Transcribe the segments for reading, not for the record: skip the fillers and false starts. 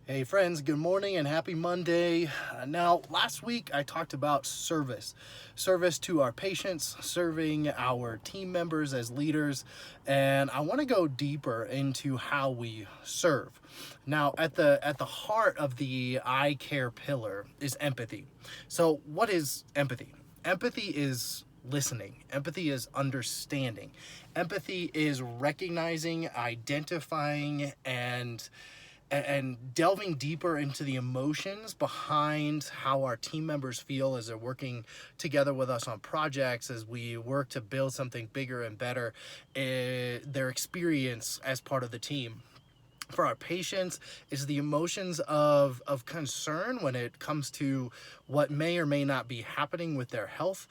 Hey friends, good morning and happy Monday. Now, last week I talked about service to our patients, serving our team members as leaders, and I want to go deeper into how we serve. Now, at the heart of the I care pillar is empathy. So, what is empathy? Empathy is listening. Empathy is understanding. Empathy is recognizing, identifying, and delving deeper into the emotions behind how our team members feel as they're working together with us on projects, as we work to build something bigger and better, their experience as part of the team. For our patients is the emotions of concern when it comes to what may or may not be happening with their health.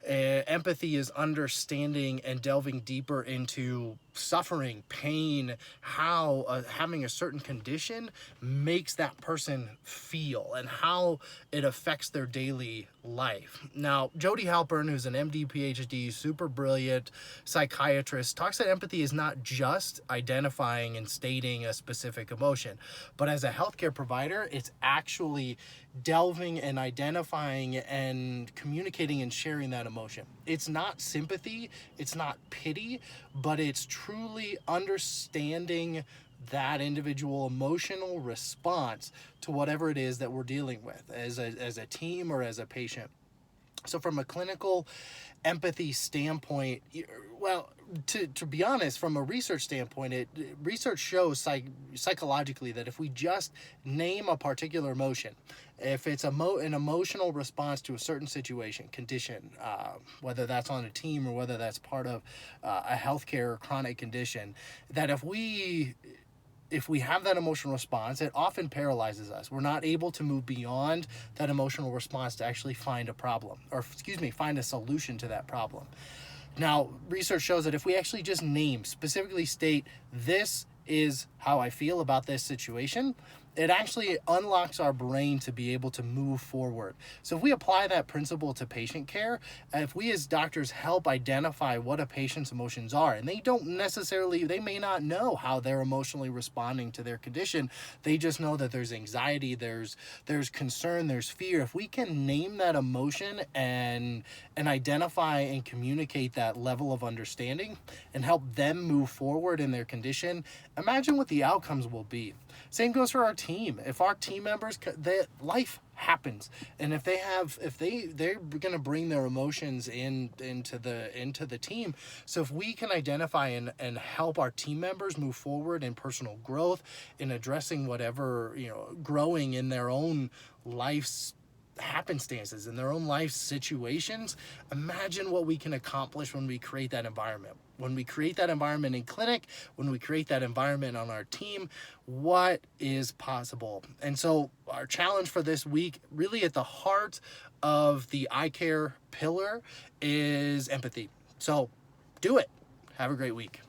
Empathy is understanding and delving deeper into suffering, pain, how having a certain condition makes that person feel and how it affects their daily life. Now, Jody Halpern, who's an MD, PhD, super brilliant psychiatrist, talks that empathy is not just identifying and stating a specific emotion, but as a healthcare provider, it's actually delving and identifying and communicating and sharing that emotion. It's not sympathy, it's not pity, but it's truly understanding that individual emotional response to whatever it is that we're dealing with as a team or as a patient. So from a clinical empathy standpoint, well, to be honest, from a research standpoint, research shows psychologically that if we just name a particular emotion, if it's an emotional response to a certain situation, condition, whether that's on a team or whether that's part of a healthcare or chronic condition, that if we have that emotional response, it often paralyzes us. We're not able to move beyond that emotional response to actually find a problem, or find a solution to that problem. Now, research shows that if we actually just specifically state, this is how I feel about this situation, it actually unlocks our brain to be able to move forward. So if we apply that principle to patient care, if we as doctors help identify what a patient's emotions are, and they may not know how they're emotionally responding to their condition, they just know that there's anxiety, there's concern, there's fear. If we can name that emotion and identify and communicate that level of understanding and help them move forward in their condition, imagine what the outcomes will be. Same goes for our team. If our team members, life happens, and if they're going to bring their emotions into the team. So if we can identify and help our team members move forward in personal growth, in addressing whatever, growing in their own life's happenstances, in their own life situations, imagine what we can accomplish when we create that environment. When we create that environment in clinic, when we create that environment on our team, what is possible? And so our challenge for this week, really at the heart of the I care pillar, is empathy. So do it. Have a great week.